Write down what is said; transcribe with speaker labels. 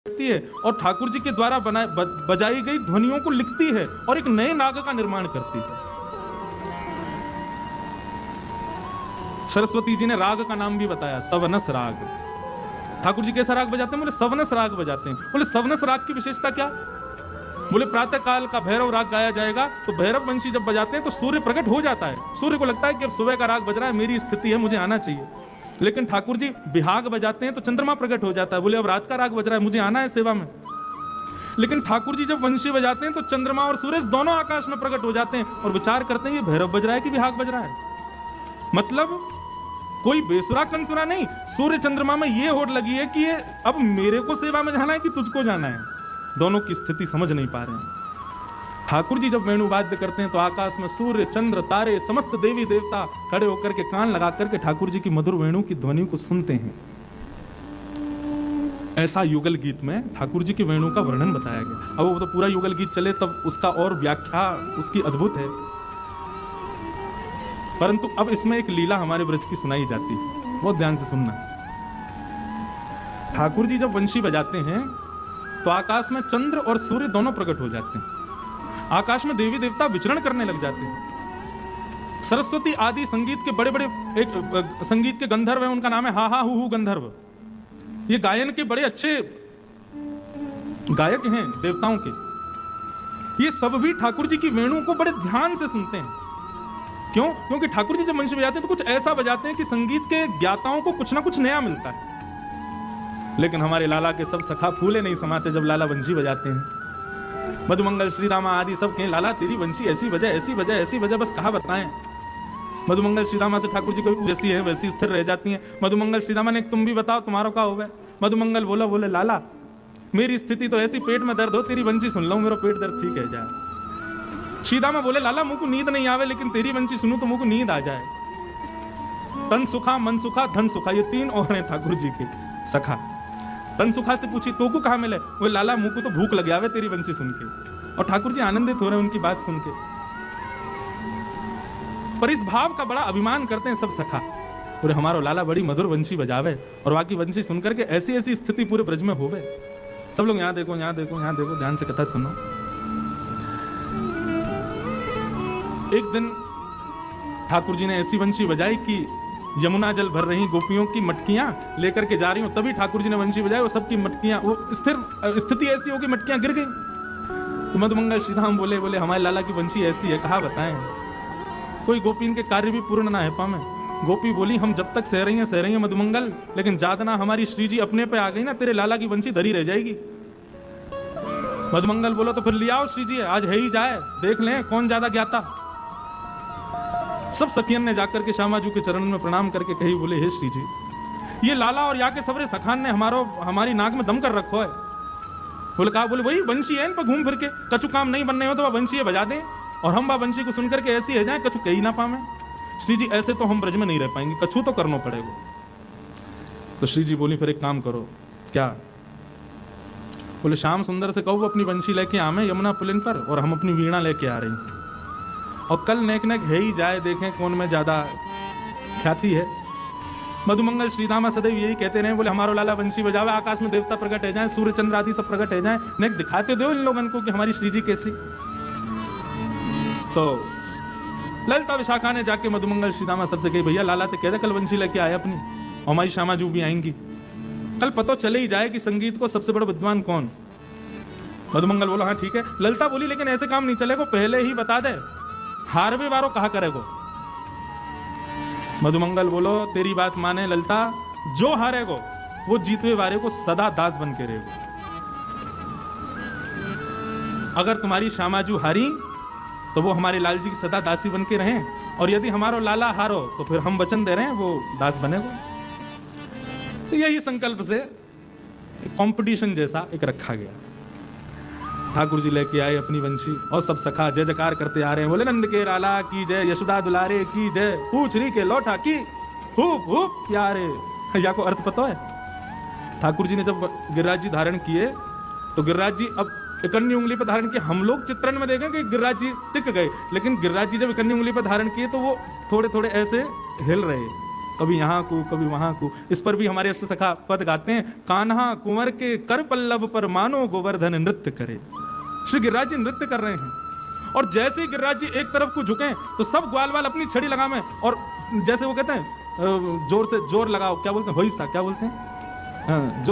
Speaker 1: करती है और ठाकुर जी के द्वारा बजाई गई ध्वनियों को लिखती है और एक नए नाग का निर्माण करती है। सरस्वती जी ने राग का नाम भी बताया, सवनस राग। ठाकुर जी कैसा राग बजाते हैं? बोले सवनस राग बजाते हैं। बोले सवनस राग की विशेषता क्या? बोले प्रातः काल का भैरव राग गाया जाएगा तो भैरव वंशी जब बजाते हैं तो सूर्य प्रकट हो जाता है। सूर्य को लगता है कि अब सुबह का राग बज रहा है, मेरी स्थिति है, मुझे आना चाहिए। लेकिन ठाकुर जी बिहाग बजाते हैं तो चंद्रमा प्रकट हो जाता है। बोले अब रात का राग बज रहा है, मुझे आना है सेवा में। लेकिन ठाकुर जी जब वंशी बजाते हैं तो चंद्रमा और सूरज दोनों आकाश में प्रकट हो जाते हैं और विचार करते हैं ये भैरव बज रहा है कि बिहाग बज रहा है। मतलब कोई बेसुरा कंसुरा नहीं, सूर्य चंद्रमा में ये होड़ लगी है कि ये अब मेरे को सेवा में जाना है कि तुझको जाना है। दोनों की स्थिति समझ नहीं पा रहे हैं। ठाकुर जी जब वेणु वाद्य करते हैं तो आकाश में सूर्य चंद्र तारे समस्त देवी देवता खड़े होकर के कान लगा करके ठाकुर जी की मधुर वेणु की ध्वनि को सुनते हैं। ऐसा युगल गीत में ठाकुर जी की वेणु का वर्णन बताया गया। अब वो तो पूरा युगल गीत चले तब उसका और व्याख्या उसकी अद्भुत है, परंतु अब इसमें एक लीला हमारे ब्रज की सुनाई जाती है, बहुत ध्यान से सुनना। ठाकुर जी जब वंशी बजाते हैं तो आकाश में चंद्र और सूर्य दोनों प्रकट हो जाते हैं। आकाश में देवी देवता विचरण करने लग जाते हैं। सरस्वती आदि संगीत के बड़े बड़े एक संगीत के गंधर्व हैं, उनका नाम है हा हा हु गंधर्व। ये गायन के बड़े अच्छे गायक हैं देवताओं के। ये सब भी ठाकुर जी की वेणु को बड़े ध्यान से सुनते हैं। क्यों? क्योंकि ठाकुर जी जब वंशी बजाते हैं तो कुछ ऐसा बजाते हैं कि संगीत के ज्ञाताओं को कुछ ना कुछ नया मिलता है। लेकिन हमारे लाला के सब सखा फूले नहीं समाते जब लाला वंशी बजाते हैं। मधुमंगल श्रीरामा आदि सब कहें लाला तेरी वंशी ऐसी बजा ऐसी बजा ऐसी बजा, बस कहा बताएं। मधुमंगल श्रीरामा से ठाकुर जी को जैसी है वैसी स्थिर रह जाती हैं। मधुमंगल श्रीरामा ने तुम भी बताओ तुम्हारा क्या होगा? मधुमंगल बोले लाला मेरी स्थिति तो ऐसी, पेट में दर्द हो, तेरी वंशी सुन लो मेरा पेट दर्द ठीक है जाए। श्रीदामा बोले लाला मुझको नींद नहीं आवे, लेकिन तेरी वंशी सुनूं तो मुझको नींद आ जाए। तन सुखा मन सुखा धन सुखा, ये तीन और हैं ठाकुर जी के सखा। तन सुखा से पूछी तो को कहाँ मिले? वो लाला मुझको तो भूख लगे आवे तेरी वंशी सुन के। और ठाकुर जी आनंदित हो रहे हैं उनकी बात सुन के, पर इस भाव का बड़ा अभिमान करते हैं सब सखा। पूरे हमारो लाला बड़ी मधुर वंशी बजावे और बाकी वंशी सुनकर के ऐसी ऐसी स्थिति पूरे ब्रज में होवे। सब लोग यहाँ देखो यहाँ देखो यहाँ देखो, ध्यान से कथा सुनो। एक दिन ठाकुर जी ने ऐसी वंशी बजाई कि यमुना जल भर रही गोपियों की मटकियां लेकर के जा रही हूं, तभी ठाकुर जी ने वंशी बजाई, वो सबकी मटकियां, वो स्थिति ऐसी हो कि मटकियां गिर गई। तो मधुमंगल श्रीधाम बोले हमारे लाला की वंशी ऐसी है, कहा बताएं। कोई गोपी इनके कार्य भी पूर्ण ना है पामे। गोपी बोली हम जब तक सह रही हैं मधुमंगल, लेकिन जादना हमारी श्री जी अपने पे आ गई ना, तेरे लाला की वंशी धरी रह जाएगी। मधुमंगल बोलो तो फिर ले आओ श्री जी, आज है ही जाए, देख लें कौन ज्यादा ज्ञाता। सब सखियन ने जाकर के श्यामाजू के चरण में प्रणाम करके कही, बोले हे श्री जी ये लाला और यहाँ के सबरे सखान ने हमारी नाक में दम कर रखो है। बोले कहा? बोले वही वंशी है, इन पर घूम फिर के कछु काम नहीं बनने हो तो वह वंशी बजा दें और हम वह वंशी को सुनकर के ऐसी है जाए कछु कही ना पावे। श्री जी ऐसे तो हम ब्रज में नहीं रह पाएंगे, कछु तो करना पड़ेगा। तो श्री जी बोली फिर एक काम करो। क्या? बोले श्याम सुंदर से कहो अपनी वंशी लेके आवे यमुना पुलिन पर, और हम अपनी वीणा लेके आ रही हैं और कल नेक नेक है ही जाए, देखें कौन में ज्यादा ख्याति है। मधुमंगल श्रीधामा सदैव यही कहते रहे, बोले हमारो लाला वंशी बजावे, आकाश में देवता प्रकट है जाए, सूर्य चंद्र आदि सब प्रकट है जाए, नेक दिखाते दो इन लोगों को कि हमारी श्री जी कैसी। तो ललिता विशाखा ने जाके मधुमंगल श्रीधामा सबसे कही भैया लाला तो कहते कल वंशी लेके आए अपनी, और हमारी श्यामाजू भी आएंगी, कल पता चले ही जाए कि संगीत को सबसे बड़ा विद्वान कौन। मधुमंगल बोला हाँ ठीक है। ललिता बोली लेकिन ऐसे काम नहीं चलेगा, पहले ही बता दे हारवे वारो कहा करेगो। मधुमंगल बोलो तेरी बात माने ललिता, जो हारेगो वो जीतवे वारे को सदा दास बन के रहेगो। अगर तुम्हारी श्यामाजू हारी तो वो हमारे लाल जी की सदा दासी बन के रहें, और यदि हमारो लाला हारो तो फिर हम वचन दे रहे हैं वो दास बनेगा। तो यही संकल्प से कंपटीशन जैसा एक रखा गया। ठाकुर जी लेके आए अपनी वंशी और सब सखा जय जयकार करते आ रहे हैं, बोले नंद के लाला की जय, यशोदा दुलारे की जय, पूछरी के लौटा की खूब खूब प्यारे। या को अर्थ पता है? ठाकुर जी ने जब गिरिराज जी धारण किए तो गिरिराज जी अब इकन्नी उंगली पर धारण किए। हम लोग चित्रण में देखें कि गिरिराज जी टिक गए, लेकिन गिरिराज जी जब इकन्नी उंगली पर धारण किए तो वो थोड़े थोड़े ऐसे हिल रहे। कभी यहाँ को कभी वहां को। इस पर भी हमारे अष्ट सखा पद गाते हैं, कान्हा कुंवर के कर पल्लव पर मानो गोवर्धन नृत्य करे। श्री गिरिराज जी नृत्य कर रहे हैं और जैसे ही गिरिराज जी एक तरफ को झुके तो सब ग्वाल वाल अपनी छड़ी लगावे और जैसे वो कहते हैं जोर से जोर लगाओ, क्या बोलते हैं, वही सा क्या बोलते हैं, जोर